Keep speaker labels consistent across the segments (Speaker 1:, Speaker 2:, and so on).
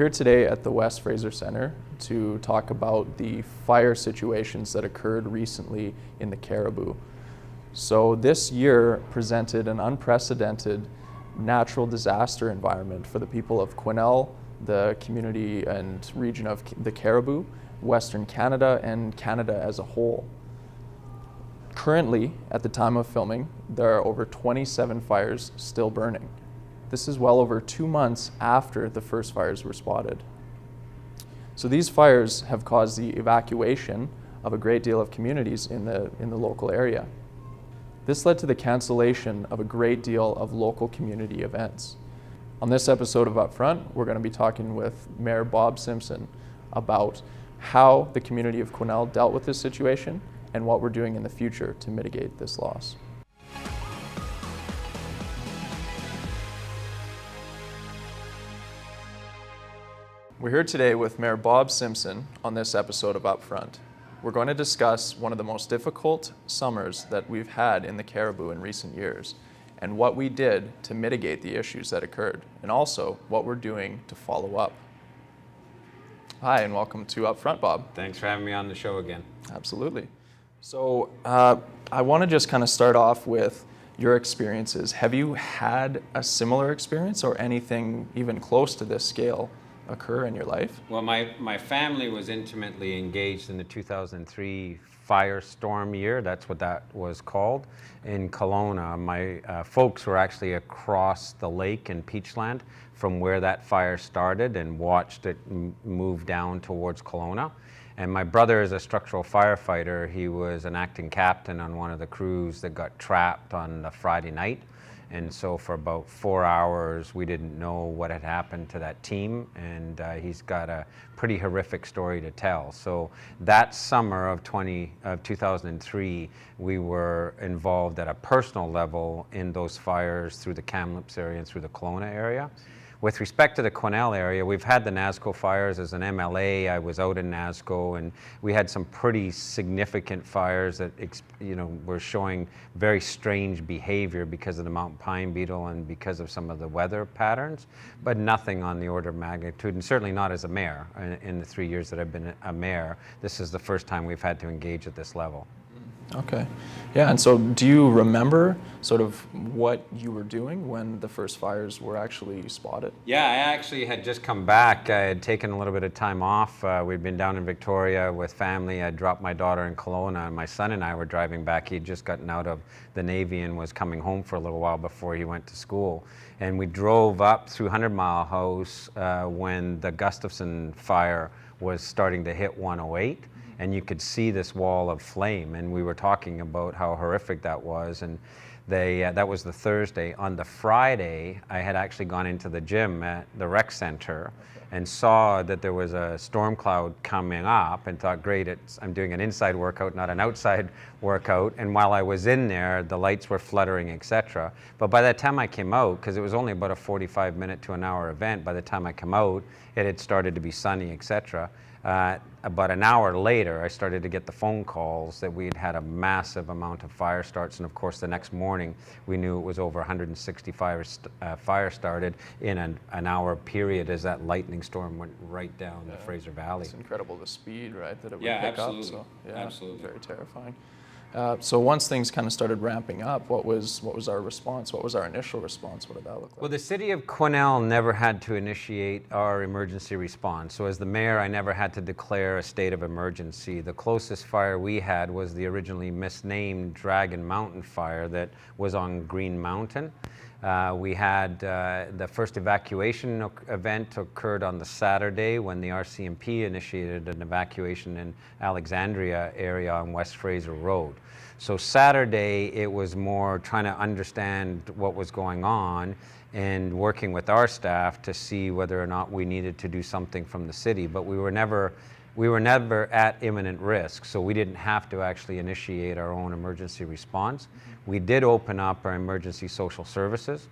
Speaker 1: We're here today at the West Fraser Centre to talk about the fire situations that occurred recently in the Caribou. So this year presented an unprecedented natural disaster environment for the people of Quesnel, the community and region of the Caribou, Western Canada, and Canada as a whole. Currently, at the time of filming, there are over 27 fires still burning. This is well over 2 months after the first fires were spotted. So these fires have caused the evacuation of a great deal of communities in the local area. This led to the cancellation of a great deal of local community events. On this episode of Upfront, we're going to be talking with Mayor Bob Simpson about how the community of Quesnel dealt with this situation and what we're doing in the future to mitigate this loss. We're here today with Mayor Bob Simpson on this episode of Upfront. We're going to discuss one of the most difficult summers that we've had in the Caribou in recent years and what we did to mitigate the issues that occurred, and also what we're doing to follow up. Hi, and welcome to Upfront, Bob.
Speaker 2: Thanks for having me on the show again.
Speaker 1: Absolutely. So I want to just kind of start off with your experiences. Have you had a similar experience or anything even close to this scale occur in your life?
Speaker 2: Well, my family was intimately engaged in the 2003 firestorm year. That's what that was called in Kelowna. My folks were actually across the lake in Peachland from where that fire started and watched it move down towards Kelowna. And my brother is a structural firefighter. He was an acting captain on one of the crews that got trapped on the Friday night. And so for about 4 hours, we didn't know what had happened to that team, and he's got a pretty horrific story to tell. So that summer of 2003, we were involved at a personal level in those fires through the Kamloops area and through the Kelowna area. With respect to the Quesnel area, we've had the NASCO fires as an MLA. I was out in NASCO, and we had some pretty significant fires that were showing very strange behavior because of the mountain pine beetle and because of some of the weather patterns, but nothing on the order of magnitude, and certainly not as a mayor. In the 3 years that I've been a mayor, this is the first time we've had to engage at this level.
Speaker 1: Okay. Yeah, and so do you remember sort of what you were doing when the first fires were actually spotted?
Speaker 2: Yeah, I actually had just come back. I had taken a little bit of time off. We'd been down in Victoria with family. I dropped my daughter in Kelowna, and my son and I were driving back. He'd just gotten out of the Navy and was coming home for a little while before he went to school. And we drove up through 100 Mile House when the Gustafson fire was starting to hit 108. And you could see this wall of flame, and we were talking about how horrific that was. And that was the Thursday. On the Friday, I had actually gone into the gym at the rec center and saw that there was a storm cloud coming up and thought, great, I'm doing an inside workout, not an outside workout. And while I was in there, the lights were fluttering, etc. But by the time I came out, because it was only about a 45-minute to an hour event, by the time I came out, it had started to be sunny, etc. About an hour later, I started to get the phone calls that we'd had a massive amount of fire starts, and of course the next morning we knew it was over 160 fire started in an hour period as that lightning storm went right down the Fraser Valley.
Speaker 1: It's incredible the speed, right, that it would pick
Speaker 2: absolutely.
Speaker 1: up. So, yeah,
Speaker 2: absolutely.
Speaker 1: Very terrifying. So once things kind of started ramping up, what was our response? What was our initial response? What did that look like?
Speaker 2: Well, the city of Quesnel never had to initiate our emergency response. So as the mayor, I never had to declare a state of emergency. The closest fire we had was the originally misnamed Dragon Mountain fire that was on Green Mountain. We had the first evacuation event occurred on the Saturday when the RCMP initiated an evacuation in Alexandria area on West Fraser Road. So Saturday, it was more trying to understand what was going on and working with our staff to see whether or not we needed to do something from the city. But we were never at imminent risk, so we didn't have to actually initiate our own emergency response. We did open up our emergency social services,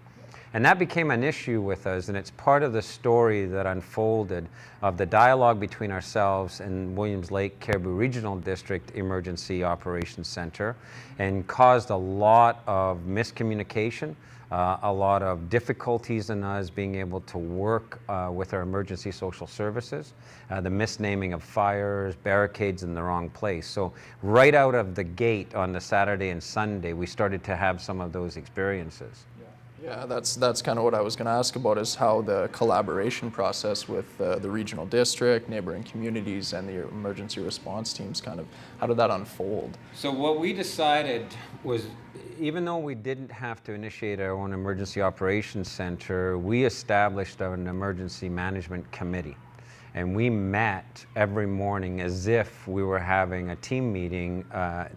Speaker 2: And that became an issue with us, and it's part of the story that unfolded of the dialogue between ourselves and Williams Lake Caribou Regional District Emergency Operations Center, and caused a lot of miscommunication, a lot of difficulties in us being able to work with our emergency social services, the misnaming of fires, barricades in the wrong place. So right out of the gate on the Saturday and Sunday, we started to have some of those experiences.
Speaker 1: Yeah, that's kind of what I was going to ask about, is how the collaboration process with the regional district, neighboring communities, and the emergency response teams how did that unfold?
Speaker 2: So what we decided was, even though we didn't have to initiate our own emergency operations center, we established an emergency management committee. And we met every morning as if we were having a team meeting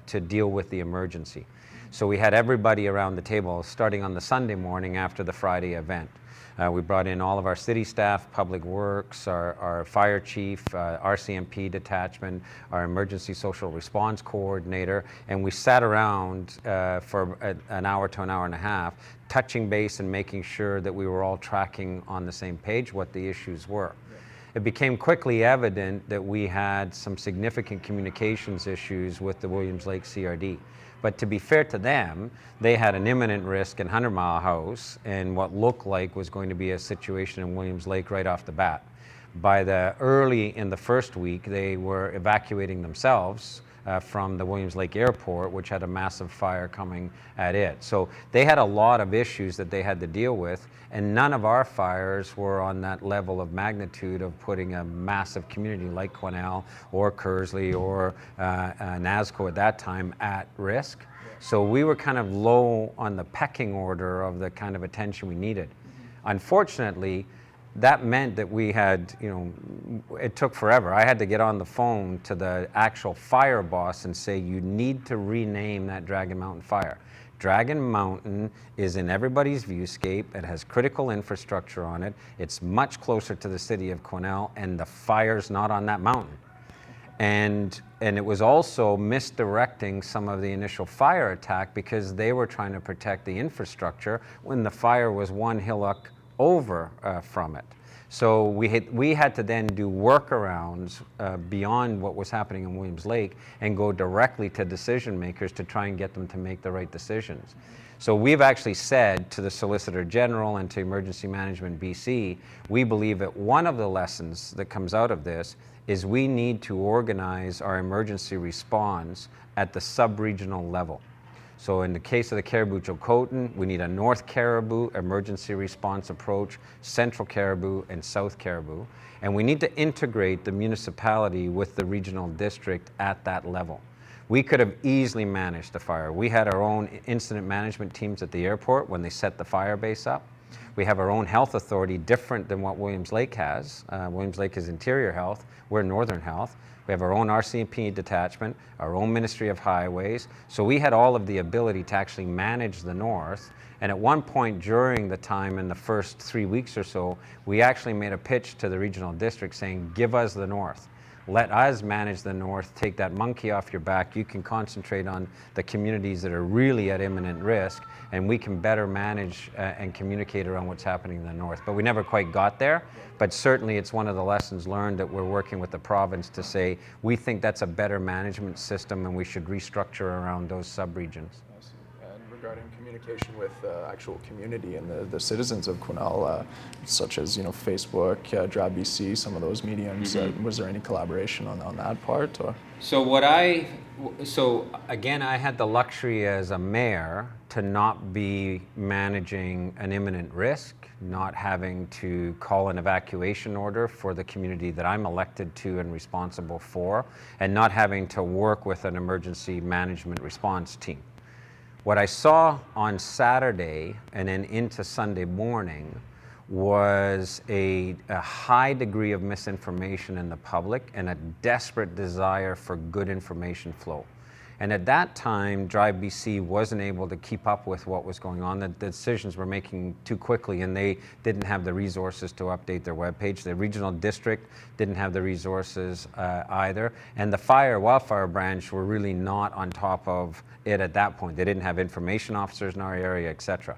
Speaker 2: to deal with the emergency. So we had everybody around the table starting on the Sunday morning after the Friday event. We brought in all of our city staff, public works, our fire chief, RCMP detachment, our emergency social response coordinator, and we sat around for an hour to an hour and a half, touching base and making sure that we were all tracking on the same page what the issues were. It became quickly evident that we had some significant communications issues with the Williams Lake CRD. But to be fair to them, they had an imminent risk in 100 Mile House and what looked like was going to be a situation in Williams Lake right off the bat. By the early in the first week, they were evacuating themselves from the Williams Lake Airport, which had a massive fire coming at it. So they had a lot of issues that they had to deal with, and none of our fires were on that level of magnitude of putting a massive community like Quesnel or Kersley or NASCO at that time at risk. So we were kind of low on the pecking order of the kind of attention we needed. Unfortunately, that meant that we had, it took forever. I had to get on the phone to the actual fire boss and say, you need to rename that Dragon Mountain fire. Dragon Mountain is in everybody's viewscape. It has critical infrastructure on it. It's much closer to the city of Quesnel, and the fire's not on that mountain. And it was also misdirecting some of the initial fire attack because they were trying to protect the infrastructure when the fire was one hillock over from it. So we had to then do workarounds beyond what was happening in Williams Lake and go directly to decision makers to try and get them to make the right decisions. So we've actually said to the Solicitor General and to Emergency Management BC, we believe that one of the lessons that comes out of this is we need to organize our emergency response at the sub-regional level. So in the case of the Caribou-Chilcotin, we need a North Caribou emergency response approach, Central Caribou, and South Caribou. And we need to integrate the municipality with the regional district at that level. We could have easily managed the fire. We had our own incident management teams at the airport when they set the fire base up. We have our own health authority, different than what Williams Lake has. Williams Lake is Interior Health, we're Northern Health. We have our own RCMP detachment, our own Ministry of Highways. So we had all of the ability to actually manage the North. And at one point during the time in the first 3 weeks or so, we actually made a pitch to the regional district saying, give us the North. Let us manage the North, take that monkey off your back. You can concentrate on the communities that are really at imminent risk, and we can better manage and communicate around what's happening in the North. But we never quite got there, but certainly it's one of the lessons learned that we're working with the province to say, we think that's a better management system and we should restructure around those sub-regions.
Speaker 1: Regarding communication with actual community and the citizens of Quesnel, such as Facebook, Drab BC, some of those mediums. Was there any collaboration on that part? Or?
Speaker 2: So again, I had the luxury as a mayor to not be managing an imminent risk, not having to call an evacuation order for the community that I'm elected to and responsible for, and not having to work with an emergency management response team. What I saw on Saturday and then into Sunday morning was a high degree of misinformation in the public and a desperate desire for good information flow. And at that time, Drive BC wasn't able to keep up with what was going on. The decisions were making too quickly, and they didn't have the resources to update their webpage. The regional district didn't have the resources either. And the wildfire branch were really not on top of it at that point. They didn't have information officers in our area, etc.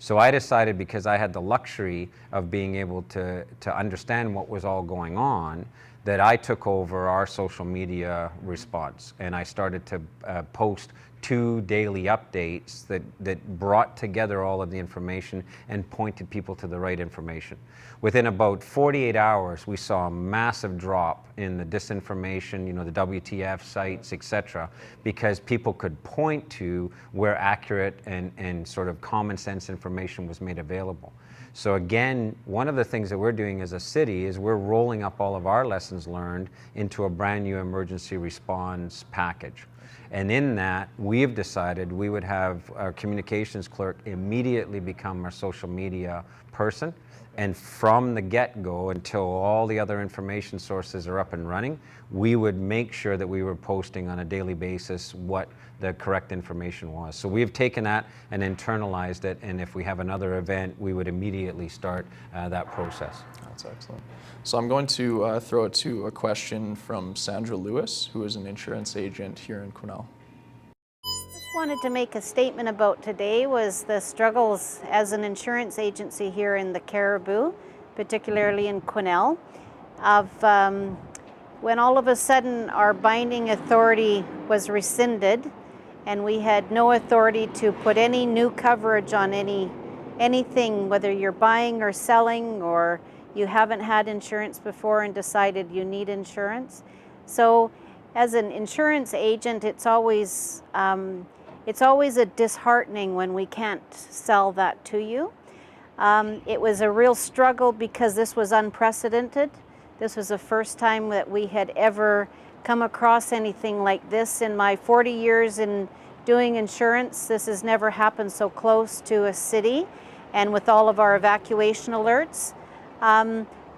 Speaker 2: So I decided, because I had the luxury of being able to understand what was all going on, that I took over our social media response, and I started to post 2 daily updates that brought together all of the information and pointed people to the right information. Within about 48 hours, we saw a massive drop in the disinformation, the WTF sites, etc., because people could point to where accurate and sort of common sense information was made available. So again, one of the things that we're doing as a city is we're rolling up all of our lessons learned into a brand new emergency response package. And in that, we've decided we would have our communications clerk immediately become our social media person. And from the get-go, until all the other information sources are up and running, we would make sure that we were posting on a daily basis what the correct information was. So we've taken that and internalized it, and if we have another event, we would immediately start that process.
Speaker 1: That's excellent. So I'm going to throw it to a question from Sandra Lewis, who is an insurance agent here in Quesnel.
Speaker 3: Wanted to make a statement about today was the struggles as an insurance agency here in the Cariboo, particularly in Quesnel, of when all of a sudden our binding authority was rescinded and we had no authority to put any new coverage on anything, whether you're buying or selling or you haven't had insurance before and decided you need insurance. So as an insurance agent, it's always a disheartening when we can't sell that to you. It was a real struggle because this was unprecedented. This was the first time that we had ever come across anything like this. In my 40 years in doing insurance, this has never happened so close to a city and with all of our evacuation alerts.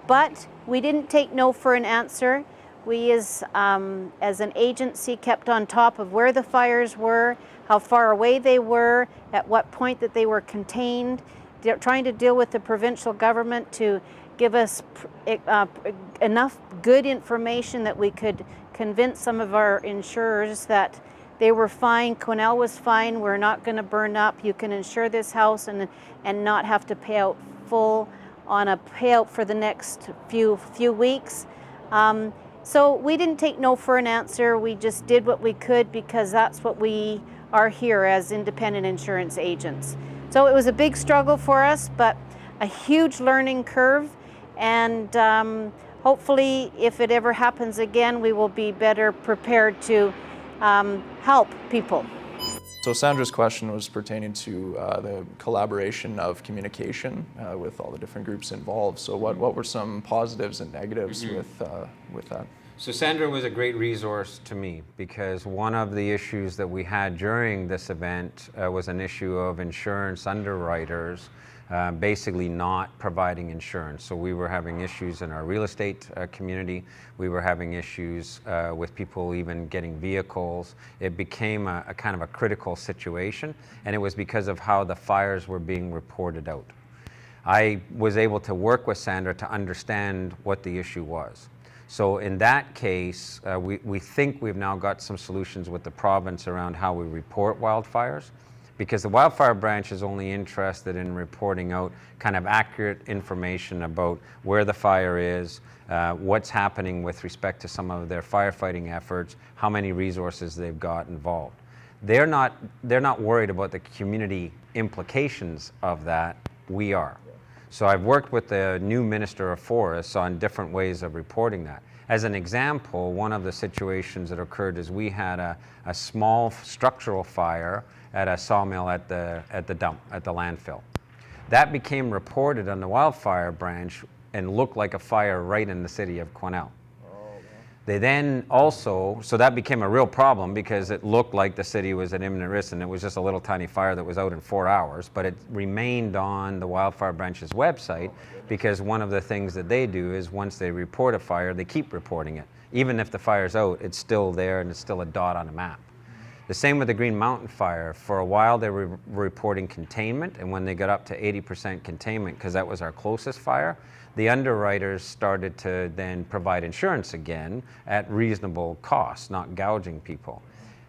Speaker 3: But we didn't take no for an answer. We as an agency kept on top of where the fires were, how far away they were, at what point that they were contained, trying to deal with the provincial government to give us enough good information that we could convince some of our insurers that they were fine, Quesnel was fine, we're not going to burn up, you can insure this house and not have to pay out full on a payout for the next few weeks. So we didn't take no for an answer. We just did what we could because that's what we are here as independent insurance agents. So it was a big struggle for us, but a huge learning curve. And hopefully, if it ever happens again, we will be better prepared to help people.
Speaker 1: So Sandra's question was pertaining to the collaboration of communication with all the different groups involved. So what were some positives and negatives with that?
Speaker 2: So Sandra was a great resource to me because one of the issues that we had during this event was an issue of insurance underwriters basically not providing insurance. So we were having issues in our real estate community. We were having issues with people even getting vehicles. It became a kind of a critical situation, and it was because of how the fires were being reported out. I was able to work with Sandra to understand what the issue was. So in that case, we think we've now got some solutions with the province around how we report wildfires, because the wildfire branch is only interested in reporting out kind of accurate information about where the fire is, what's happening with respect to some of their firefighting efforts, how many resources they've got involved. They're not worried about the community implications of that. We are. So I've worked with the new Minister of Forests on different ways of reporting that. As an example, one of the situations that occurred is we had a small structural fire at a sawmill at the dump, at the landfill. That became reported on the wildfire branch and looked like a fire right in the city of Quesnel. They then also, so that became a real problem because it looked like the city was at imminent risk and it was just a little tiny fire that was out in 4 hours, but it remained on the wildfire branch's website because one of the things that they do is once they report a fire, they keep reporting it. Even if the fire's out, it's still there and it's still a dot on a map. The same with the Green Mountain fire. For a while they were reporting containment, and when they got up to 80% containment, because that was our closest fire, the underwriters started to then provide insurance again at reasonable cost, not gouging people.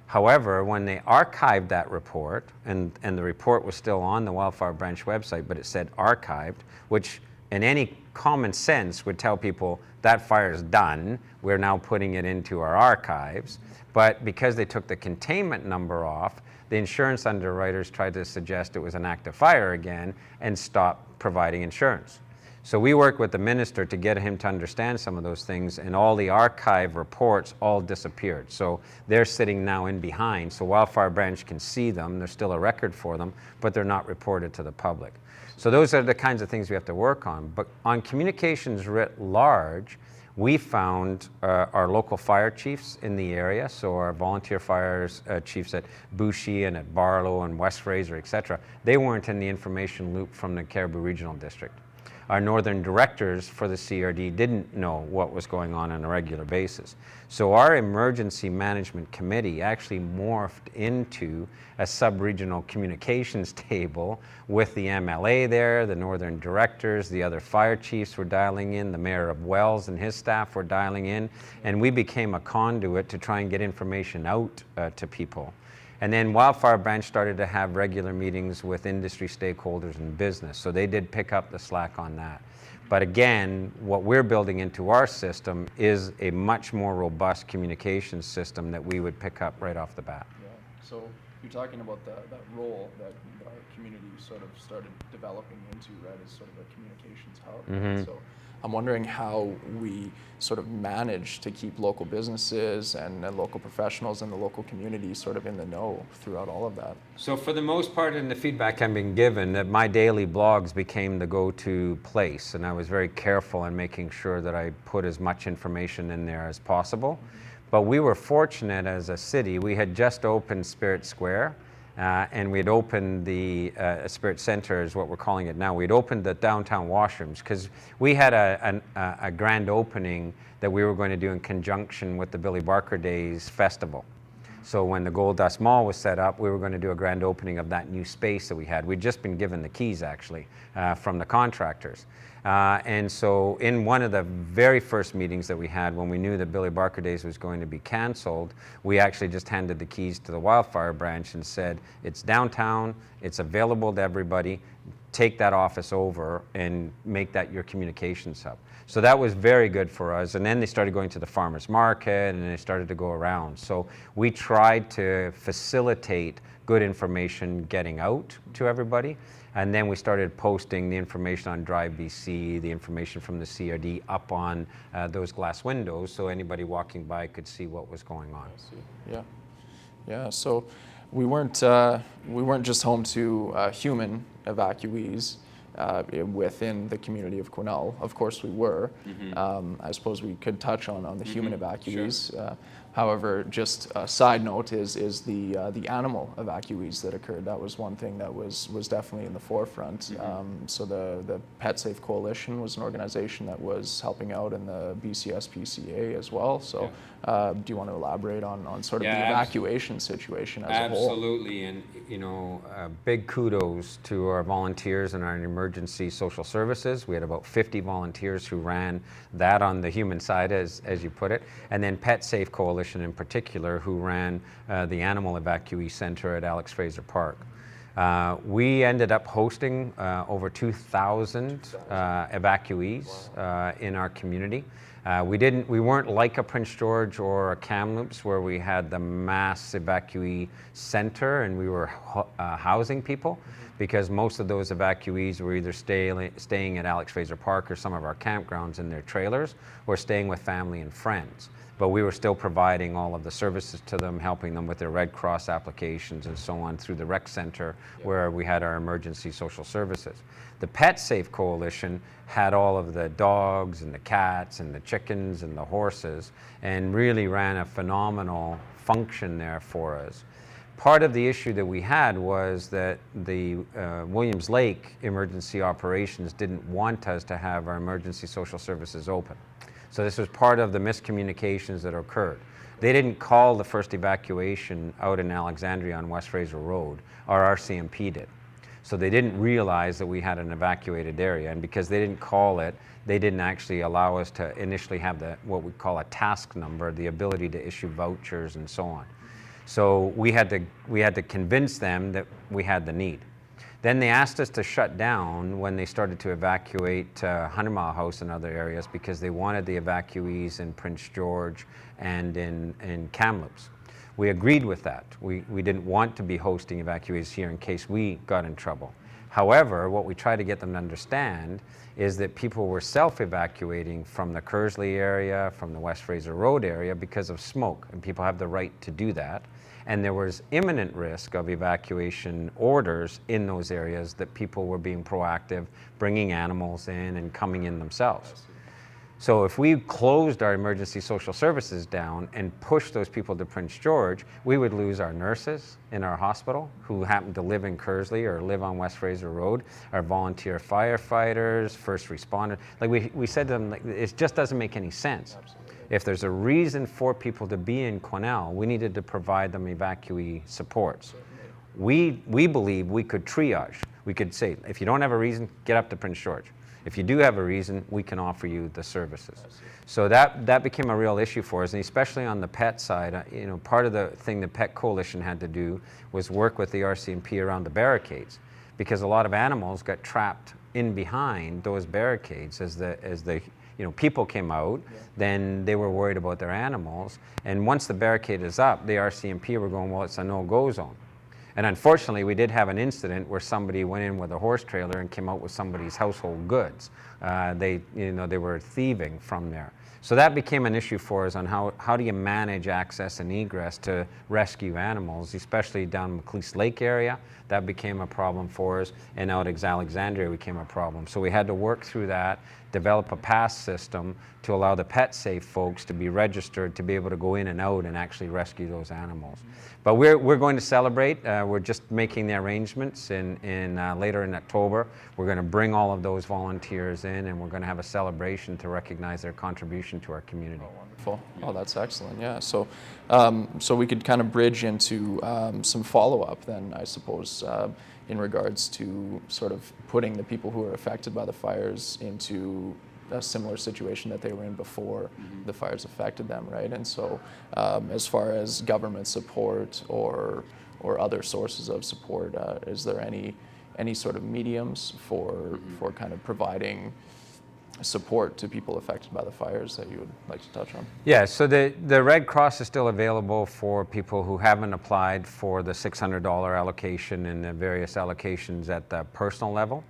Speaker 2: However, when they archived that report, and the report was still on the Wildfire Branch website, but it said archived, which in any common sense would tell people that fire is done, we're now putting it into our archives. But because they took the containment number off, the insurance underwriters tried to suggest it was an active fire again and stopped providing insurance. So we worked with the minister to get him to understand some of those things, and all the archive reports all disappeared. So they're sitting now in behind, so Wildfire Branch can see them. There's still a record for them, but they're not reported to the public. So those are the kinds of things we have to work on. But on communications writ large, we found our local fire chiefs in the area, so our volunteer fire chiefs at Bushy and at Barlow and West Fraser, etc. They weren't in the information loop from the Cariboo Regional District. Our northern directors for the CRD didn't know what was going on a regular basis. So our emergency management committee actually morphed into a sub-regional communications table with the MLA there, the northern directors, the other fire chiefs were dialing in, the mayor of Wells and his staff were dialing in, and we became a conduit to try and get information out to people. And then Wildfire Branch started to have regular meetings with industry stakeholders and business, so they did pick up the slack on that. But again, what we're building into our system is a much more robust communications system that we would pick up right off the bat.
Speaker 1: Yeah. So you're talking about that role that our community sort of started developing into, right, as sort of a communications hub.
Speaker 2: Mm-hmm.
Speaker 1: So I'm wondering how we sort of manage to keep local businesses and local professionals and the local community sort of in the know throughout all of that.
Speaker 2: So for the most part, in the feedback I'm being given, that my daily blogs became the go-to place, and I was very careful in making sure that I put as much information in there as possible. But we were fortunate as a city. We had just opened Spirit Square, and we'd opened the Spirit Center is what we're calling it now. We'd opened the downtown washrooms because we had a grand opening that we were going to do in conjunction with the Billy Barker Days Festival. So when the Gold Dust Mall was set up, we were going to do a grand opening of that new space that we had. We'd just been given the keys actually from the contractors. And so in one of the very first meetings that we had when we knew that Billy Barker Days was going to be canceled, we actually just handed the keys to the Wildfire Branch and said, it's downtown, it's available to everybody, take that office over and make that your communications hub. So that was very good for us. And then they started going to the farmers market and they started to go around. So we tried to facilitate good information getting out to everybody. And then we started posting the information on Drive BC, the information from the CRD up on those glass windows so anybody walking by could see what was going on.
Speaker 1: I see. Yeah. Yeah, so we weren't just home to human evacuees within the community of Quesnel. Of course we were. Mm-hmm. I suppose we could touch on the human evacuees. Sure. However, just a side note is the animal evacuees that occurred. That was one thing that was definitely in the forefront. Mm-hmm. So the Pet Safe Coalition was an organization that was helping out in the BCSPCA as well. So do you want to elaborate on sort of the evacuation situation as a whole?
Speaker 2: Absolutely, and big kudos to our volunteers and our emergency social services. We had about 50 volunteers who ran that on the human side, as you put it, and then Pet Safe Coalition in particular, who ran the Animal Evacuee Center at Alex Fraser Park. We ended up hosting over 2,000 evacuees in our community. We weren't like a Prince George or a Kamloops where we had the mass evacuee center and we were housing people, because most of those evacuees were either staying at Alex Fraser Park or some of our campgrounds in their trailers, or staying with family and friends. But we were still providing all of the services to them, helping them with their Red Cross applications and so on through the rec center where we had our emergency social services. The Pet Safe Coalition had all of the dogs and the cats and the chickens and the horses and really ran a phenomenal function there for us. Part of the issue that we had was that the Williams Lake Emergency Operations didn't want us to have our emergency social services open. So this was part of the miscommunications that occurred. They didn't call the first evacuation out in Alexandria on West Fraser Road. Our RCMP did. So they didn't realize that we had an evacuated area, and because they didn't call it, they didn't actually allow us to initially have what we call a task number, the ability to issue vouchers and so on. So we had to convince them that we had the need. Then they asked us to shut down when they started to evacuate 100 Mile House and other areas because they wanted the evacuees in Prince George and in Kamloops. We agreed with that. We didn't want to be hosting evacuees here in case we got in trouble. However, what we tried to get them to understand is that people were self-evacuating from the Kearsley area, from the West Fraser Road area because of smoke, and people have the right to do that. And there was imminent risk of evacuation orders in those areas that people were being proactive, bringing animals in and coming in themselves. So if we closed our emergency social services down and pushed those people to Prince George, we would lose our nurses in our hospital who happen to live in Kearsley or live on West Fraser Road, our volunteer firefighters, first responders. Like we said to them, like, it just doesn't make any sense. Absolutely. If there's a reason for people to be in Quesnel, we needed to provide them evacuee supports. We believe we could triage. We could say, if you don't have a reason, get up to Prince George. If you do have a reason, we can offer you the services. So that became a real issue for us, and especially on the pet side. Part of the thing the Pet Coalition had to do was work with the RCMP around the barricades, because a lot of animals got trapped in behind those barricades as the people came out. Then they were worried about their animals, and once the barricade is up, the RCMP were going, well, it's a no-go zone. And unfortunately, we did have an incident where somebody went in with a horse trailer and came out with somebody's household goods. They were thieving from there. So that became an issue for us on how do you manage access and egress to rescue animals, especially down McLeese Lake area. That became a problem for us, and out at Alexandria became a problem. So we had to work through that, develop a pass system to allow the pet safe folks to be registered to be able to go in and out and actually rescue those animals. But we're going to celebrate. We're just making the arrangements later in October. We're going to bring all of those volunteers in, and we're going to have a celebration to recognize their contribution to our community.
Speaker 1: Oh, wonderful. Oh, that's excellent. Yeah. So we could kind of bridge into some follow-up then, I suppose, in regards to sort of putting the people who are affected by the fires into a similar situation that they were in before the fires affected them, right? And so as far as government support or other sources of support, is there any sort of mediums for kind of providing support to people affected by the fires that you would like to touch on?
Speaker 2: Yeah, so the Red Cross is still available for people who haven't applied for the $600 allocation and the various allocations at the personal level.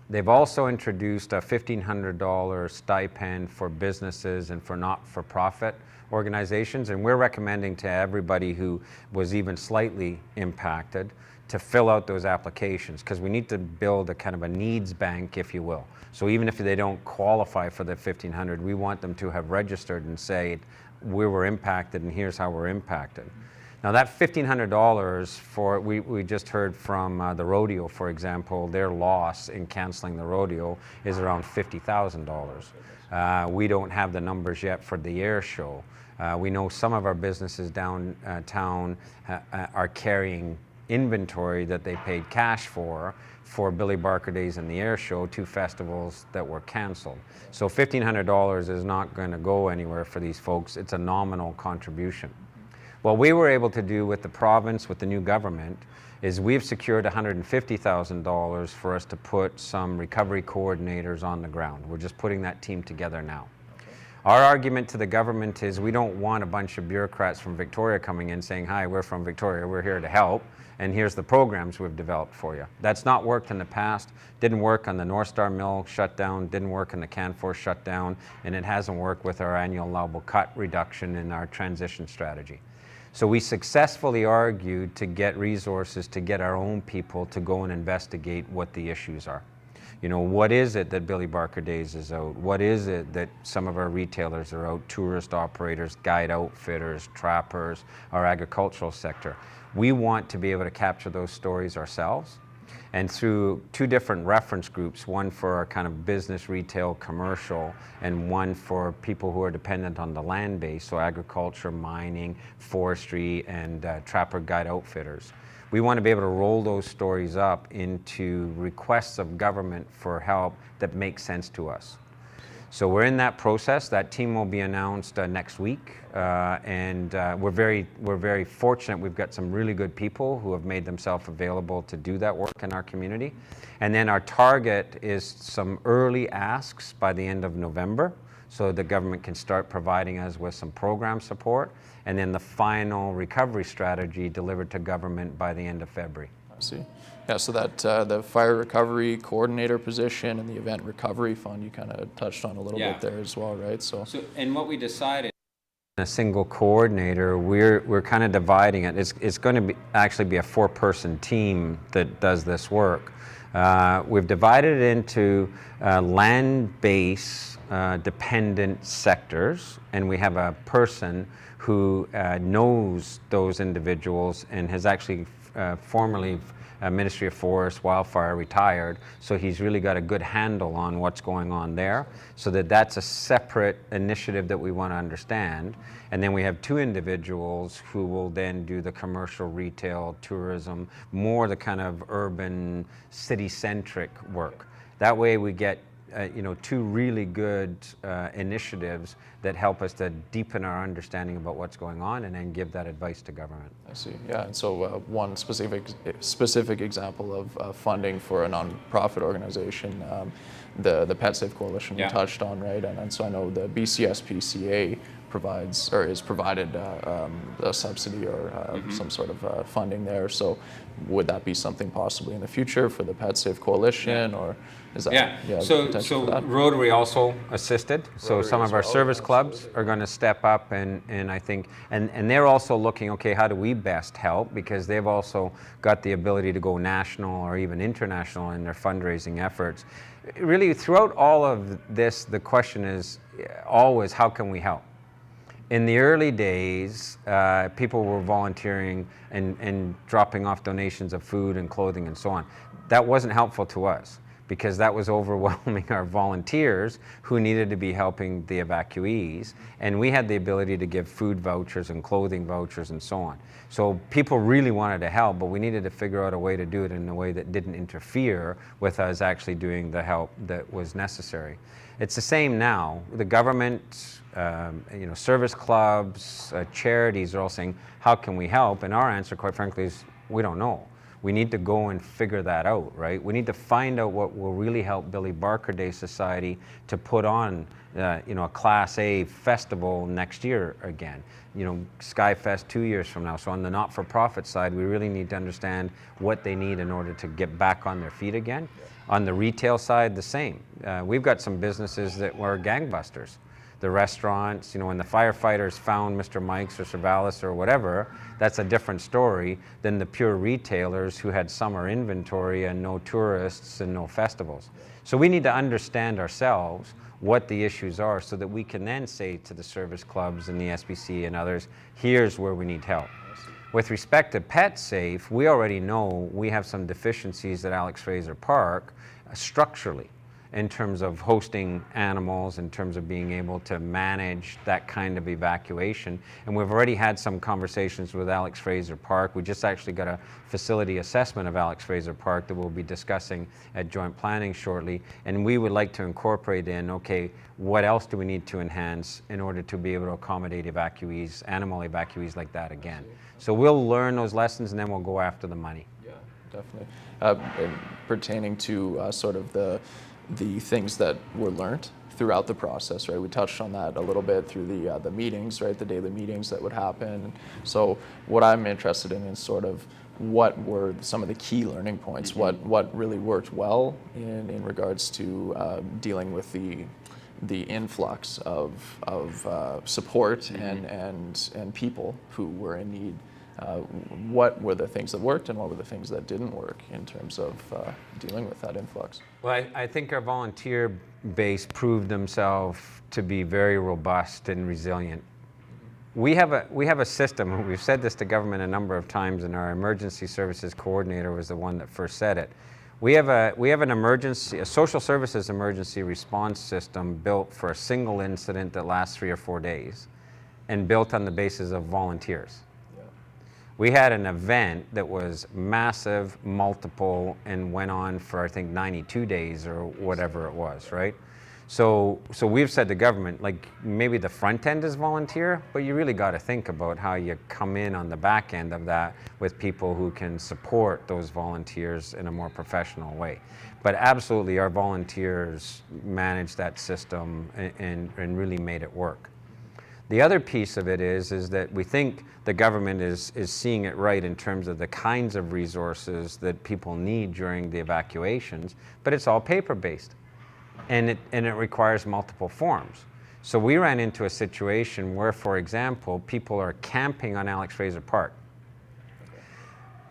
Speaker 2: They've also introduced a $1,500 stipend for businesses and for not-for-profit organizations, and we're recommending to everybody who was even slightly impacted to fill out those applications, because we need to build a kind of a needs bank, if you will. So even if they don't qualify for the $1,500, we want them to have registered and say, we were impacted and here's how we're impacted. Now that $1,500 we just heard from the rodeo, for example, their loss in canceling the rodeo is around $50,000. We don't have the numbers yet for the air show. We know some of our businesses downtown are carrying inventory that they paid cash for Billy Barker Days and the air show, two festivals that were canceled. So $1,500 is not going to go anywhere for these folks. It's a nominal contribution. What we were able to do with the province, with the new government, is we've secured $150,000 for us to put some recovery coordinators on the ground. We're just putting that team together now. Our argument to the government is we don't want a bunch of bureaucrats from Victoria coming in saying, hi, we're from Victoria, we're here to help, and here's the programs we've developed for you. That's not worked in the past, didn't work on the North Star Mill shutdown, didn't work on the Canfor shutdown, and it hasn't worked with our annual allowable cut reduction in our transition strategy. So we successfully argued to get resources to get our own people to go and investigate what the issues are. You know, what is it that Billy Barker Days is out? What is it that some of our retailers are out, tourist operators, guide outfitters, trappers, our agricultural sector? We want to be able to capture those stories ourselves. And through two different reference groups, one for our kind of business, retail, commercial, and one for people who are dependent on the land base, so agriculture, mining, forestry, and trapper guide outfitters. We want to be able to roll those stories up into requests of government for help that make sense to us. So we're in that process. That team will be announced next week, and we're very fortunate. We've got some really good people who have made themselves available to do that work in our community. And then our target is some early asks by the end of November, so the government can start providing us with some program support, and then the final recovery strategy delivered to government by the end of February.
Speaker 1: I see. Yeah, so that the fire recovery coordinator position and the event recovery fund you kind of touched on a little bit there as well, right? So
Speaker 2: and what we decided, a single coordinator, we're kind of dividing it. It's going to be actually be a 4-person team that does this work. We've divided it into land-based dependent sectors, and we have a person who knows those individuals and has actually formerly Ministry of Forest, Wildfire, retired, so he's really got a good handle on what's going on there, so that's a separate initiative that we want to understand. And then we have 2 individuals who will then do the commercial, retail, tourism, more the kind of urban, city-centric work. That way we get 2 really good initiatives that help us to deepen our understanding about what's going on and then give that advice to government.
Speaker 1: I see. Yeah, and so one specific example of funding for a nonprofit organization, the Pet Safe Coalition we touched on, right? And so I know the BCSPCA provides or is provided a subsidy or some sort of funding there. So would that be something possibly in the future for the Pet Safe Coalition, or is that
Speaker 2: so Rotary also assisted. So some of our service clubs are going to step up and I think and they're also looking, okay, how do we best help, because they've also got the ability to go national or even international in their fundraising efforts. Really throughout all of this, the question is always, how can we help? In the early days, people were volunteering and dropping off donations of food and clothing and so on. That wasn't helpful to us because that was overwhelming our volunteers who needed to be helping the evacuees, and we had the ability to give food vouchers and clothing vouchers and so on. So people really wanted to help, but we needed to figure out a way to do it in a way that didn't interfere with us actually doing the help that was necessary. It's the same now. The government, service clubs, charities are all saying, how can we help? And our answer, quite frankly, is we don't know. We need to go and figure that out, right? We need to find out what will really help Billy Barker Day Society to put on, a Class A festival next year again. Skyfest 2 years from now. So on the not-for-profit side, we really need to understand what they need in order to get back on their feet again. On the retail side, the same. We've got some businesses that were gangbusters. The restaurants, when the firefighters found Mr. Mike's or Savalas or whatever, that's a different story than the pure retailers who had summer inventory and no tourists and no festivals. So we need to understand ourselves what the issues are so that we can then say to the service clubs and the SBC and others, here's where we need help. With respect to Pet Safe, we already know we have some deficiencies at Alex Fraser Park structurally, in terms of hosting animals, in terms of being able to manage that kind of evacuation. And we've already had some conversations with Alex Fraser Park. We just actually got a facility assessment of Alex Fraser Park that we'll be discussing at joint planning shortly. And we would like to incorporate in, okay, what else do we need to enhance in order to be able to accommodate evacuees, animal evacuees like that again. So we'll learn those lessons and then we'll go after the money.
Speaker 1: Yeah, definitely. And pertaining to sort of the things that were learned throughout the process, right? We touched on that a little bit through the meetings, right? The daily meetings that would happen. So what I'm interested in is sort of what were some of the key learning points,
Speaker 2: Mm-hmm.
Speaker 1: what really worked well in regards to dealing with the influx of support
Speaker 2: Mm-hmm.
Speaker 1: and people who were in need. What were the things that worked and what were the things that didn't work in terms of dealing with that influx?
Speaker 2: Well, I think our volunteer base proved themselves to be very robust and resilient. We have a system, and we've said this to government a number of times, and our emergency services coordinator was the one that first said it. We have a social services emergency response system built for a single incident that lasts 3 or 4 days and built on the basis of volunteers. We had an event that was massive, multiple, and went on for, I think, 92 days or whatever it was, right? So we've said to government, like, maybe the front end is volunteer, but you really got to think about how you come in on the back end of that with people who can support those volunteers in a more professional way. But absolutely, our volunteers managed that system and really made it work. The other piece of it is that we think the government is seeing it right in terms of the kinds of resources that people need during the evacuations, but it's all paper-based. And it requires multiple forms. So we ran into a situation where, for example, people are camping on Alex Fraser Park.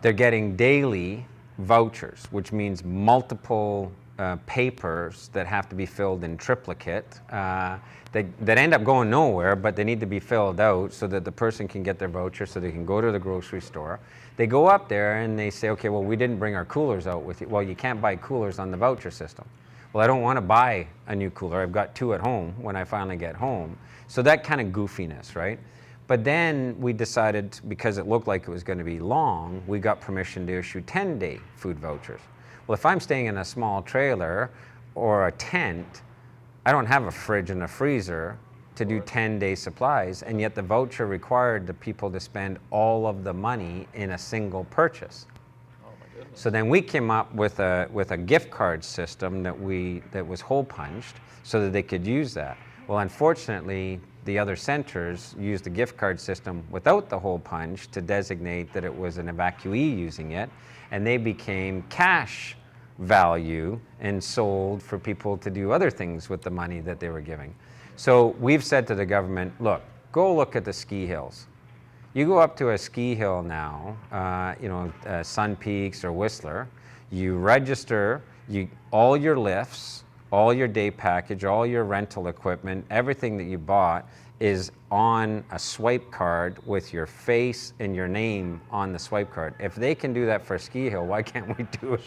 Speaker 2: They're getting daily vouchers, which means multiple papers that have to be filled in triplicate that end up going nowhere, but they need to be filled out so that the person can get their voucher so they can go to the grocery store. They go up there and they say, okay, well, we didn't bring our coolers out with you. Well, you can't buy coolers on the voucher system. Well, I don't want to buy a new cooler. I've got 2 at home when I finally get home. So that kind of goofiness, right? But then we decided, because it looked like it was going to be long, we got permission to issue 10-day food vouchers. Well, if I'm staying in a small trailer or a tent, I don't have a fridge and a freezer to do 10-day supplies, and yet the voucher required the people to spend all of the money in a single purchase. So then we came up with a gift card system that was hole punched so that they could use that. Well, unfortunately, the other centers used the gift card system without the hole punch to designate that it was an evacuee using it, and they became cash value and sold for people to do other things with the money that they were giving. So we've said to the government, look, go look at the ski hills. You go up to a ski hill now, Sun Peaks or Whistler, you register all your lifts, all your day package, all your rental equipment, everything that you bought is on a swipe card with your face and your name on the swipe card. If they can do that for a ski hill, why can't we do it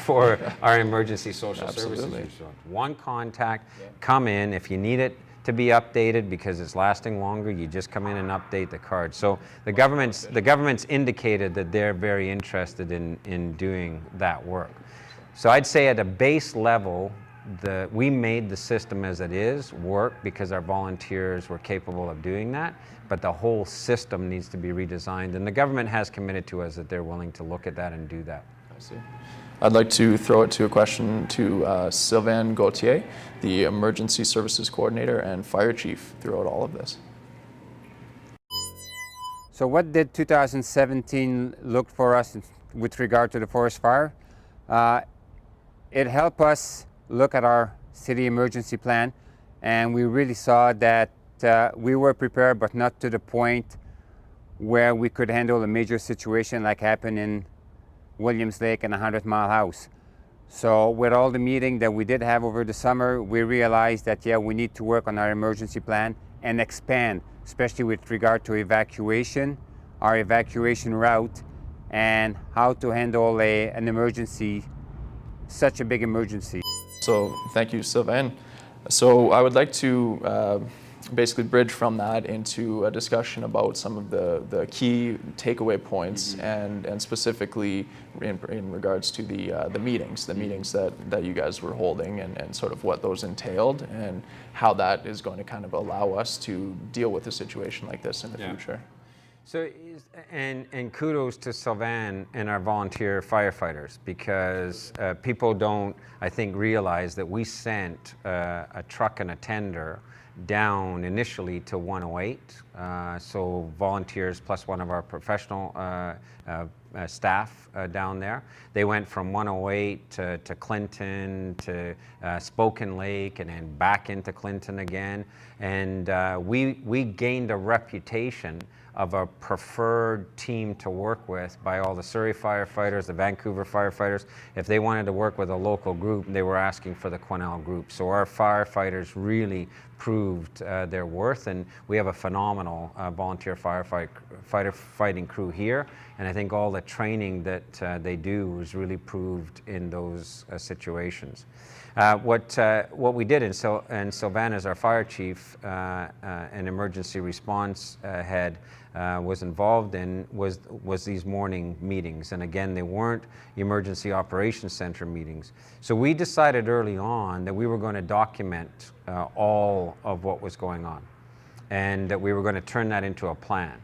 Speaker 2: for our emergency social services? One contact, come in. If you need it to be updated because it's lasting longer, you just come in and update the card. So the government's indicated that they're very interested in doing that work. So I'd say at a base level, we made the system as it is work because our volunteers were capable of doing that, but the whole system needs to be redesigned, and the government has committed to us that they're willing to look at that and do that.
Speaker 1: I see. I'd like to throw it to a question to Sylvain Gauthier, the Emergency Services Coordinator and Fire Chief throughout all of this.
Speaker 4: So what did 2017 look for us with regard to the forest fire? It helped us look at our city emergency plan, and we really saw that we were prepared, but not to the point where we could handle a major situation like happened in Williams Lake and 100 Mile House. So with all the meeting that we did have over the summer, we realized that, we need to work on our emergency plan and expand, especially with regard to evacuation, our evacuation route, and how to handle an emergency, such a big emergency.
Speaker 1: So thank you, Sylvain. So I would like to basically bridge from that into a discussion about some of the key takeaway points, and specifically in regards to the meetings that you guys were holding, and sort of what those entailed, and how that is going to kind of allow us to deal with a situation like this in the future.
Speaker 2: So, and kudos to Sylvain and our volunteer firefighters, because people don't, I think, realize that we sent a truck and a tender down initially to 108. So volunteers plus one of our professional staff down there. They went from 108 to Clinton to Spoken Lake, and then back into Clinton again. And we gained a reputation of a preferred team to work with by all the Surrey firefighters, the Vancouver firefighters. If they wanted to work with a local group, they were asking for the Quesnel group. So our firefighters really proved their worth, and we have a phenomenal volunteer fighting crew here. And I think all the training that they do is really proved in those situations. What we did, and Sylvain is our fire chief and emergency response head, was involved in was these morning meetings. And again, they weren't emergency operations center meetings. So we decided early on that we were going to document all of what was going on, and that we were going to turn that into a plan.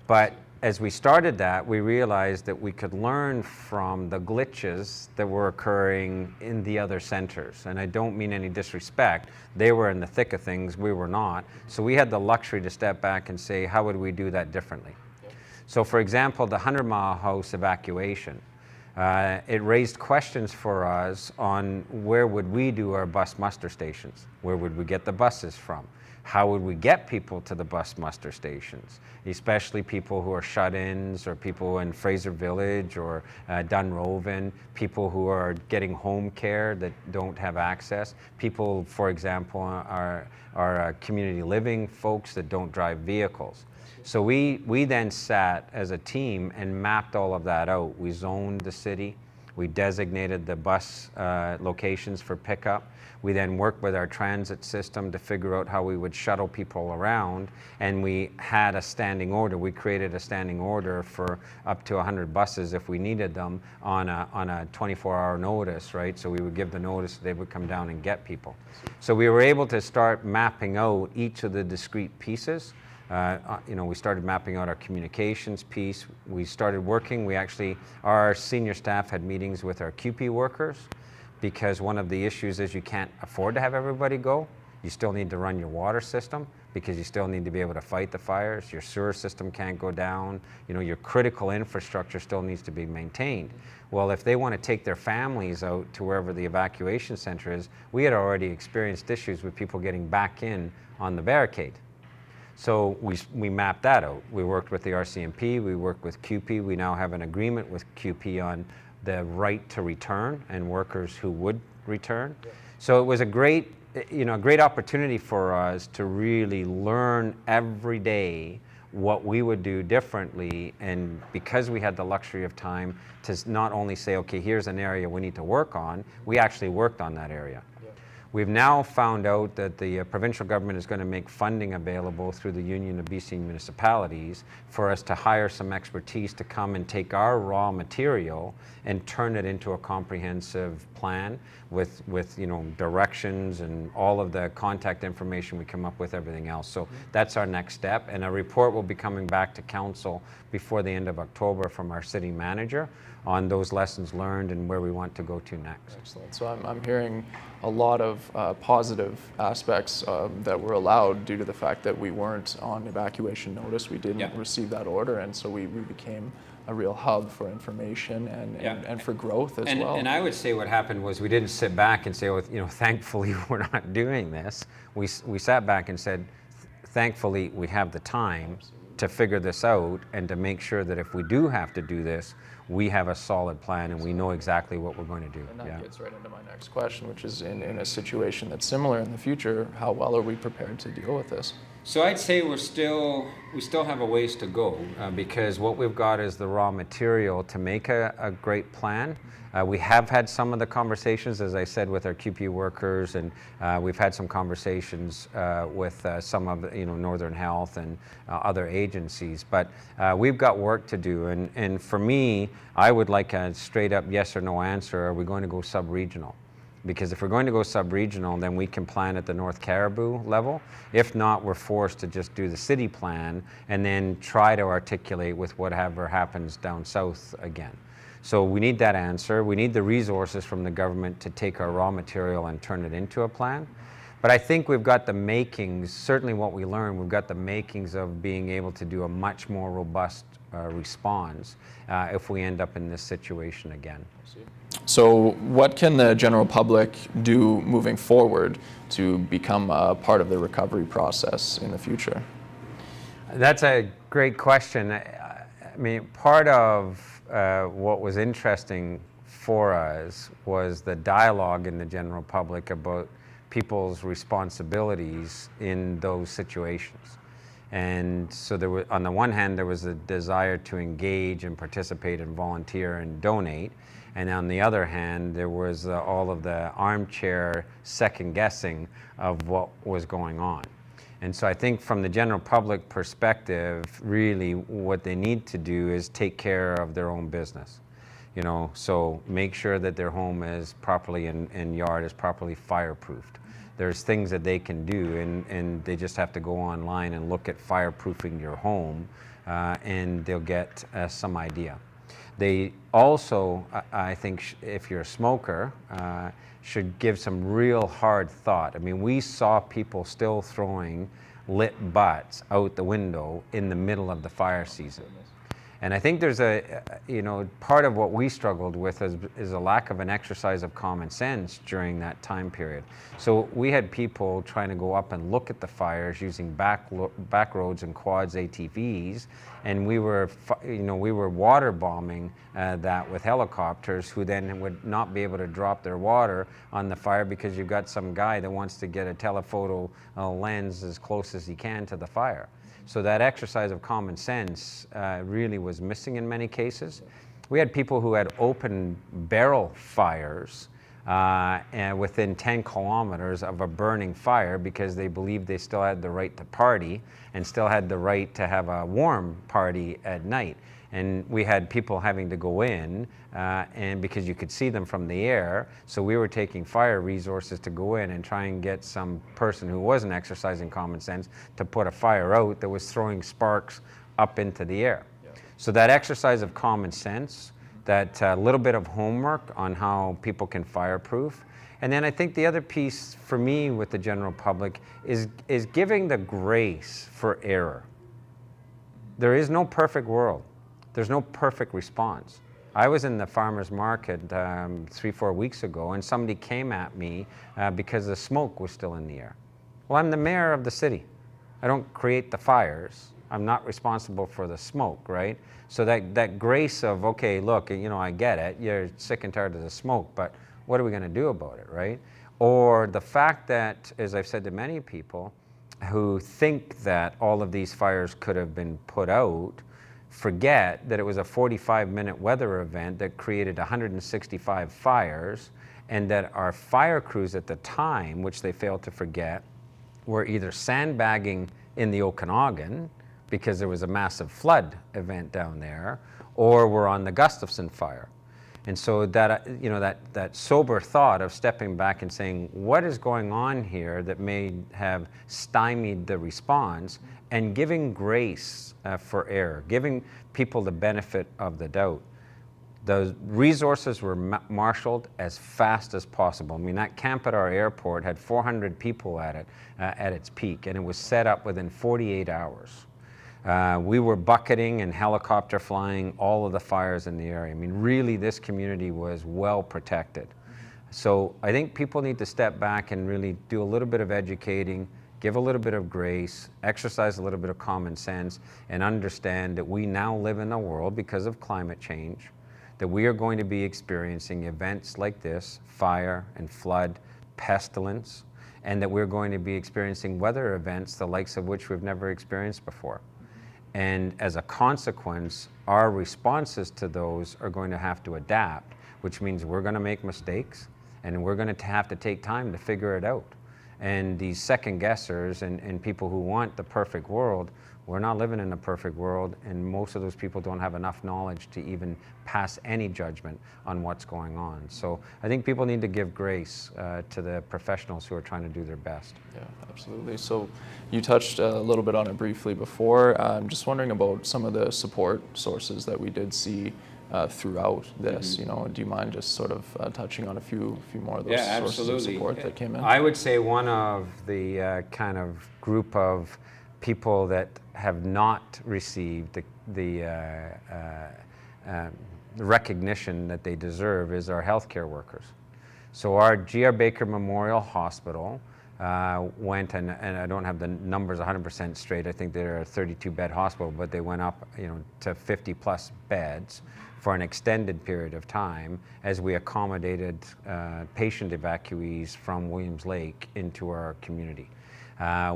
Speaker 2: But as we started that, we realized that we could learn from the glitches that were occurring in the other centers. And I don't mean any disrespect. They were in the thick of things, we were not. So we had the luxury to step back and say, how would we do that differently? Yep. So for example, the 100 Mile House evacuation, it raised questions for us on where would we do our bus muster stations? Where would we get the buses from? How would we get people to the bus muster stations, especially people who are shut-ins or people in Fraser Village or Dunroven, people who are getting home care that don't have access, people, for example, are community living folks that don't drive vehicles. So we then sat as a team and mapped all of that out. We zoned the city. We designated the bus locations for pickup. We then worked with our transit system to figure out how we would shuttle people around, and we had a standing order. We created a standing order for up to 100 buses if we needed them on a 24-hour notice, right? So we would give the notice, they would come down and get people. So we were able to start mapping out each of the discrete pieces. We started mapping out our communications piece. We started working. Our senior staff had meetings with our QP workers, because one of the issues is you can't afford to have everybody go. You still need to run your water system because you still need to be able to fight the fires. Your sewer system can't go down. Your critical infrastructure still needs to be maintained. Well, if they want to take their families out to wherever the evacuation center is, we had already experienced issues with people getting back in on the barricade. So we mapped that out. We worked with the RCMP, we worked with QP. We now have an agreement with QP on the right to return and workers who would return. Yeah. So it was a great opportunity for us to really learn every day what we would do differently. And because we had the luxury of time to not only say, okay, here's an area we need to work on, we actually worked on that area. We've now found out that the provincial government is going to make funding available through the Union of BC Municipalities for us to hire some expertise to come and take our raw material and turn it into a comprehensive plan with directions and all of the contact information we come up with, everything else. So that's our next step, and a report will be coming back to council before the end of October from our city manager on those lessons learned and where we want to go to next.
Speaker 1: Excellent. So I'm hearing a lot of positive aspects that were allowed due to the fact that we weren't on evacuation notice. We didn't receive that order, and so we became a real hub for information and for growth as well.
Speaker 2: And I would say what happened was we didn't sit back and say, thankfully we're not doing this. We sat back and said, thankfully we have the time to figure this out and to make sure that if we do have to do this, we have a solid plan and we know exactly what we're going to do.
Speaker 1: And that gets right into my next question, which is in a situation that's similar in the future, how well are we prepared to deal with this?
Speaker 2: So I'd say we still have a ways to go because what we've got is the raw material to make a great plan. We have had some of the conversations, as I said, with our QP workers, and we've had some conversations with some of Northern Health and other agencies. But we've got work to do, and for me, I would like a straight up yes or no answer. Are we going to go sub-regional? Because if we're going to go sub-regional, then we can plan at the North Caribou level. If not, we're forced to just do the city plan and then try to articulate with whatever happens down south again. So we need that answer. We need the resources from the government to take our raw material and turn it into a plan. But I think we've got the makings, certainly what we learned, we've got the makings of being able to do a much more robust response if we end up in this situation again.
Speaker 1: So what can the general public do moving forward to become a part of the recovery process in the future?
Speaker 2: That's a great question. I mean, part of what was interesting for us was the dialogue in the general public about people's responsibilities in those situations. And so there was, on the one hand, there was a desire to engage and participate and volunteer and donate. And on the other hand, there was all of the armchair second guessing of what was going on. And so I think from the general public perspective, really what they need to do is take care of their own business. You know, so make sure that their home is properly and yard is properly fireproofed. There's things that they can do, and they just have to go online and look at fireproofing your home, and they'll get some idea. They also, I think, if you're a smoker, should give some real hard thought. I mean, we saw people still throwing lit butts out the window in the middle of the fire season. And I think there's part of what we struggled with is a lack of an exercise of common sense during that time period. So we had people trying to go up and look at the fires using back roads and quads ATVs, and we were water bombing that with helicopters, who then would not be able to drop their water on the fire because you've got some guy that wants to get a telephoto lens as close as he can to the fire. So that exercise of common sense really was missing in many cases. We had people who had open barrel fires and within 10 kilometers of a burning fire because they believed they still had the right to party and still had the right to have a warm party at night. And we had people having to go in and because you could see them from the air, so we were taking fire resources to go in and try and get some person who wasn't exercising common sense to put a fire out that was throwing sparks up into the air. Yeah. So that exercise of common sense, that little bit of homework on how people can fireproof. And then I think the other piece for me with the general public is giving the grace for error. There is no perfect world. There's no perfect response. I was in the farmer's market 3-4 weeks ago, and somebody came at me because the smoke was still in the air. Well, I'm the mayor of the city. I don't create the fires. I'm not responsible for the smoke, right? So that grace of, okay, look, I get it. You're sick and tired of the smoke, but what are we going to do about it, right? Or the fact that, as I've said to many people who think that all of these fires could have been put out, forget that it was a 45-minute weather event that created 165 fires, and that our fire crews at the time, which they failed to forget, were either sandbagging in the Okanagan because there was a massive flood event down there, or were on the Gustafson fire. And so that sober thought of stepping back and saying, what is going on here that may have stymied the response, and giving grace for error, giving people the benefit of the doubt. The resources were marshaled as fast as possible. I mean, that camp at our airport had 400 people at it at its peak, and it was set up within 48 hours. We were bucketing and helicopter flying all of the fires in the area. I mean, really, this community was well protected. So I think people need to step back and really do a little bit of educating, give a little bit of grace, exercise a little bit of common sense, and understand that we now live in a world, because of climate change, that we are going to be experiencing events like this, fire and flood, pestilence, and that we're going to be experiencing weather events the likes of which we've never experienced before. And as a consequence, our responses to those are going to have to adapt, which means we're going to make mistakes, and we're going to have to take time to figure it out. And these second guessers and people who want the perfect world, we're not living in a perfect world, and most of those people don't have enough knowledge to even pass any judgment on what's going on. So I think people need to give grace to the professionals who are trying to do their best.
Speaker 1: Yeah, absolutely. So you touched a little bit on it briefly before. I'm just wondering about some of the support sources that we did see throughout this. Mm-hmm. Do you mind just sort of touching on a few more of those sources of support that came in?
Speaker 2: I would say one of the kind of group of people that have not received the recognition that they deserve is our healthcare workers. So our G.R. Baker Memorial Hospital went, and I don't have the numbers 100% straight, I think they're a 32-bed hospital, but they went up to 50 plus beds for an extended period of time as we accommodated patient evacuees from Williams Lake into our community.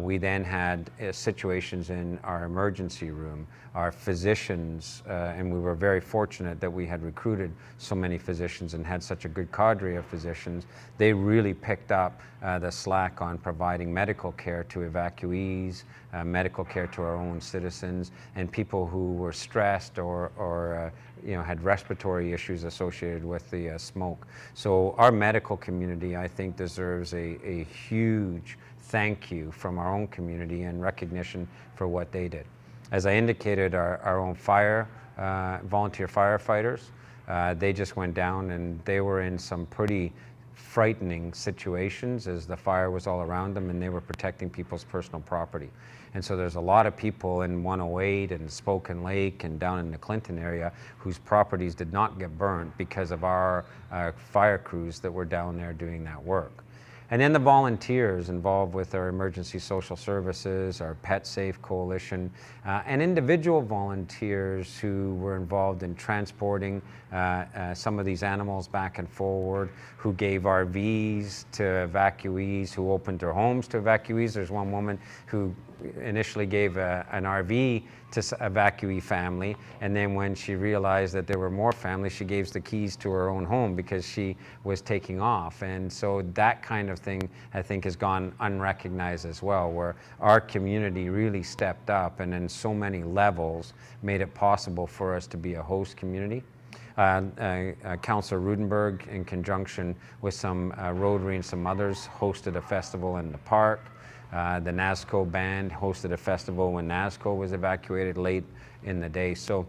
Speaker 2: We then had situations in our emergency room, our physicians, and we were very fortunate that we had recruited so many physicians and had such a good cadre of physicians. They really picked up the slack on providing medical care to evacuees, medical care to our own citizens, and people who were stressed or had respiratory issues associated with the smoke. So our medical community, I think, deserves a huge thank you from our own community and recognition for what they did. As I indicated, our own volunteer firefighters, they just went down and they were in some pretty frightening situations as the fire was all around them and they were protecting people's personal property. And so there's a lot of people in 108 and Spoken Lake and down in the Clinton area whose properties did not get burned because of our fire crews that were down there doing that work. And then the volunteers involved with our emergency social services, our Pet Safe Coalition, and individual volunteers who were involved in transporting some of these animals back and forward, who gave RVs to evacuees, who opened their homes to evacuees. There's one woman who initially gave an RV to evacuee family, and then when she realized that there were more families, she gave the keys to her own home because she was taking off. And so that kind of thing, I think, has gone unrecognized as well, where our community really stepped up and in so many levels made it possible for us to be a host community. Councillor Rudenberg, in conjunction with some Rotary and some others, hosted a festival in the park. The NASCO band hosted a festival when NASCO was evacuated late in the day. So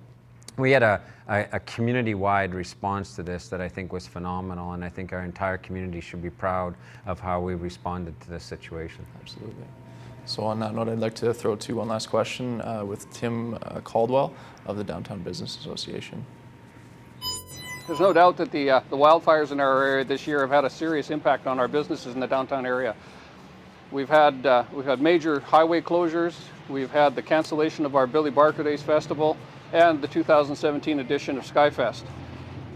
Speaker 2: we had a community-wide response to this that I think was phenomenal, and I think our entire community should be proud of how we responded to this situation.
Speaker 1: Absolutely. So on that note, I'd like to throw to one last question with Tim Caldwell of the Downtown Business Association.
Speaker 5: There's no doubt that the wildfires in our area this year have had a serious impact on our businesses in the downtown area. We've had major highway closures. We've had the cancellation of our Billy Barker Days Festival and the 2017 edition of Skyfest.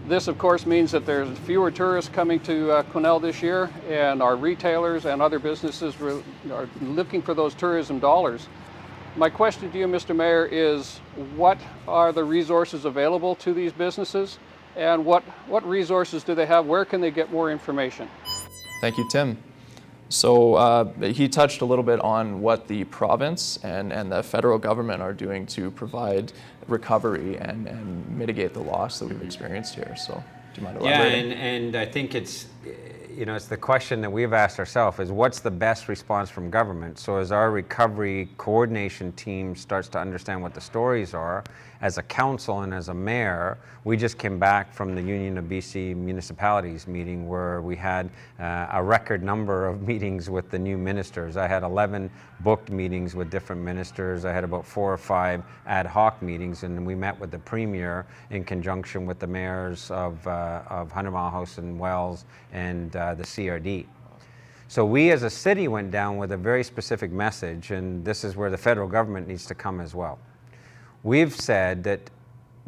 Speaker 5: This, of course, means that there's fewer tourists coming to Quesnel this year, and our retailers and other businesses are looking for those tourism dollars. My question to you, Mr. Mayor, is what are the resources available to these businesses, and what resources do they have? Where can they get more information?
Speaker 1: Thank you, Tim. So he touched a little bit on what the province and the federal government are doing to provide recovery and mitigate the loss that we've experienced here. So do you mind elaborating?
Speaker 2: Yeah, and I think it's the question that we've asked ourselves is what's the best response from government? So as our recovery coordination team starts to understand what the stories are, as a council and as a mayor, we just came back from the Union of BC Municipalities meeting where we had a record number of meetings with the new ministers. I had 11 booked meetings with different ministers. I had about 4 or 5 ad hoc meetings, and we met with the Premier in conjunction with the mayors of 100 Mile House and Wells and the CRD. So we as a city went down with a very specific message, and this is where the federal government needs to come as well. We've said that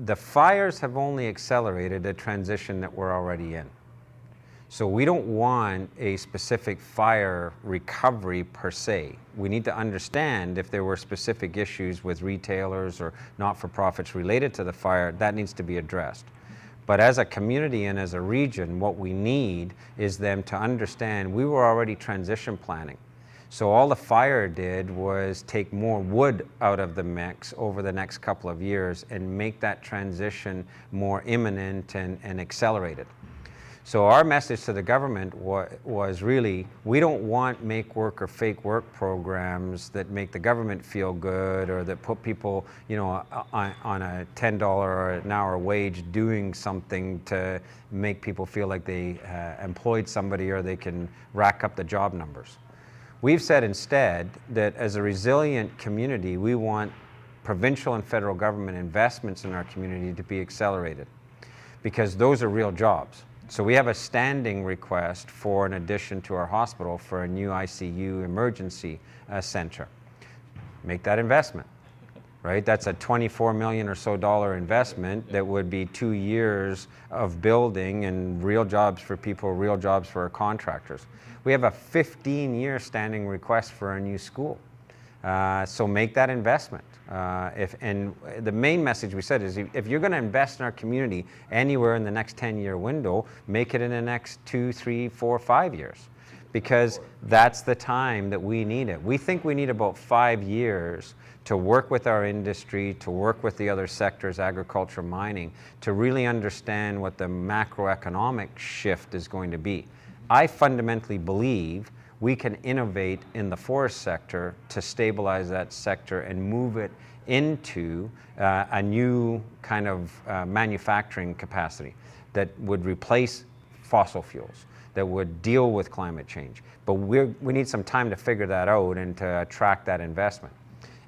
Speaker 2: the fires have only accelerated a transition that we're already in. So we don't want a specific fire recovery per se. We need to understand if there were specific issues with retailers or not-for-profits related to the fire, that needs to be addressed. But as a community and as a region, what we need is them to understand we were already transition planning. So all the fire did was take more wood out of the mix over the next couple of years and make that transition more imminent and accelerated. So our message to the government was really, we don't want make work or fake work programs that make the government feel good or that put people, on a $10 an hour wage doing something to make people feel like they employed somebody or they can rack up the job numbers. We've said instead that as a resilient community, we want provincial and federal government investments in our community to be accelerated because those are real jobs. So we have a standing request for an addition to our hospital for a new ICU emergency center. Make that investment. right? That's a $24 million or so investment that would be 2 years of building and real jobs for people, real jobs for our contractors. We have a 15-year standing request for a new school. So make that investment. And the main message we said is if you're going to invest in our community anywhere in the next 10-year window, make it in the next 2, 3, 4, 5 years. Because that's the time that we need it. We think we need about 5 years to work with our industry, to work with the other sectors, agriculture, mining, to really understand what the macroeconomic shift is going to be. I fundamentally believe we can innovate in the forest sector to stabilize that sector and move it into a new kind of manufacturing capacity that would replace fossil fuels, that would deal with climate change. But we need some time to figure that out and to attract that investment.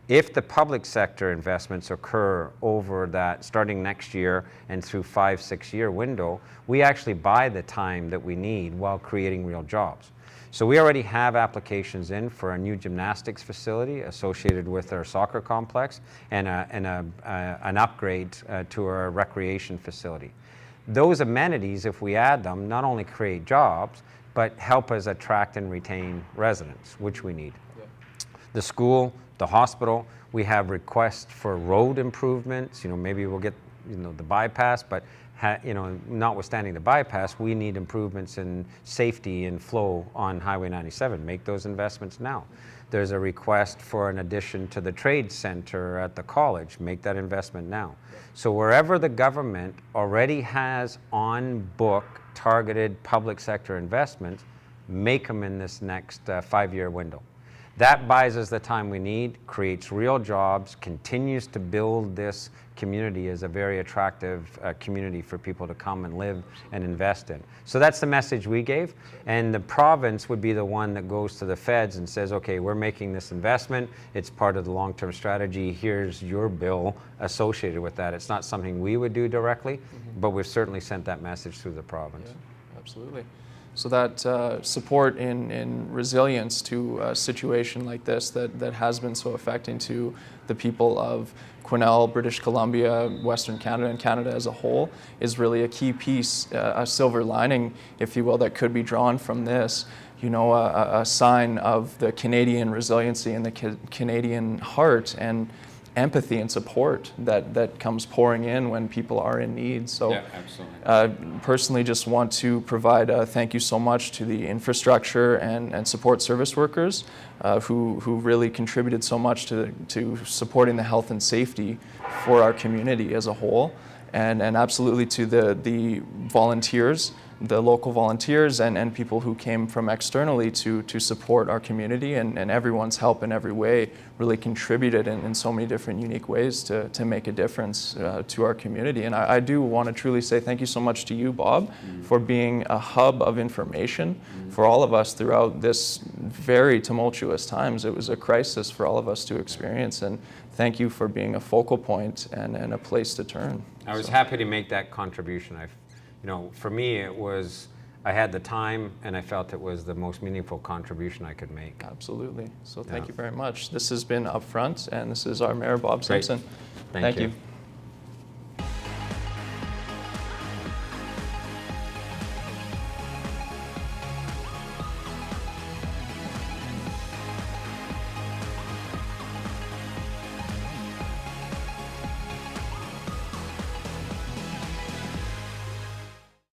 Speaker 2: If the public sector investments occur over that, starting next year and through 5-6 year window, we actually buy the time that we need while creating real jobs. So we already have applications in for a new gymnastics facility associated with our soccer complex and an upgrade to our recreation facility. Those amenities, if we add them, not only create jobs, but help us attract and retain residents, which we need. Yeah. The school, the hospital, we have requests for road improvements. Maybe we'll get, the bypass, but notwithstanding the bypass, we need improvements in safety and flow on Highway 97. Make those investments now. There's a request for an addition to the trade center at the college. Make that investment now. So wherever the government already has on book targeted public sector investments, make them in this next 5-year window. That buys us the time we need, creates real jobs, continues to build this community as a very attractive community for people to come and live and invest in. So that's the message we gave. And the province would be the one that goes to the feds and says, okay, we're making this investment. It's part of the long-term strategy. Here's your bill associated with that. It's not something we would do directly, but we've certainly sent that message through the province.
Speaker 1: Yeah, absolutely. So that support in resilience to a situation like this that has been so affecting to the people of Quesnel, British Columbia, Western Canada, and Canada as a whole is really a key piece, a silver lining, if you will, that could be drawn from this. A sign of the Canadian resiliency and the Canadian heart and empathy and support that comes pouring in when people are in need. So
Speaker 2: yeah, absolutely.
Speaker 1: Personally just want to provide a thank you so much to the infrastructure and support service workers who really contributed so much to supporting the health and safety for our community as a whole, and absolutely to the volunteers, the local volunteers and people who came from externally to support our community, and everyone's help in every way really contributed in so many different unique ways to make a difference to our community. And I do want to truly say thank you so much to you, Bob, for being a hub of information for all of us throughout this very tumultuous times. It was a crisis for all of us to experience, and thank you for being a focal point and a place to turn.
Speaker 2: I was happy to make that contribution. For me, I had the time and I felt it was the most meaningful contribution I could make.
Speaker 1: Absolutely. So thank you very much. This has been Upfront, and this is our Mayor Bob Simpson.
Speaker 2: Thank you.